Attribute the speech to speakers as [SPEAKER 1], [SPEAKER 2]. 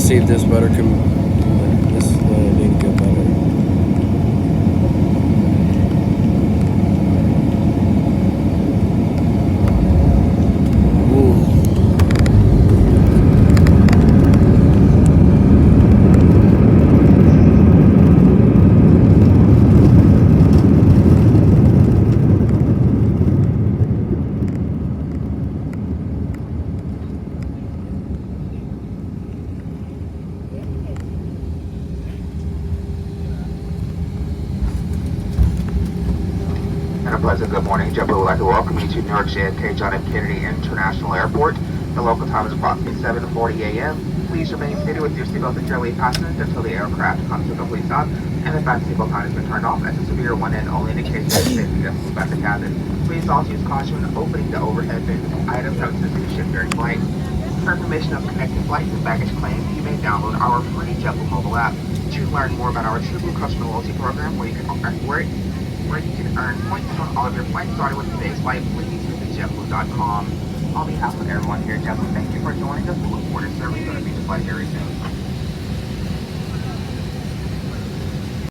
[SPEAKER 1] see if this better can. This need to get better.
[SPEAKER 2] And a pleasant good morning. JetBlue would like to welcome you to New York JFK John F. Kennedy International Airport. The local time is approximately 7:40 a.m. Please remain seated with your seatbelt securely fastened until the aircraft comes to a complete stop and the back seatbelt sign has been turned off as a severe one and only indicates that safety does move back the cabin. Please also use caution when opening the overhead bins and items that are to ship during flight. For information of connecting flights and baggage claims, you may download our free JetBlue mobile app to learn more about our TrueBlue customer loyalty program where you can earn points on all of your flights. Starting with today's flight, please visit JetBlue.com. On behalf of everyone here at JetBlue, thank you for joining us. We look forward to serving you on a future flight very soon.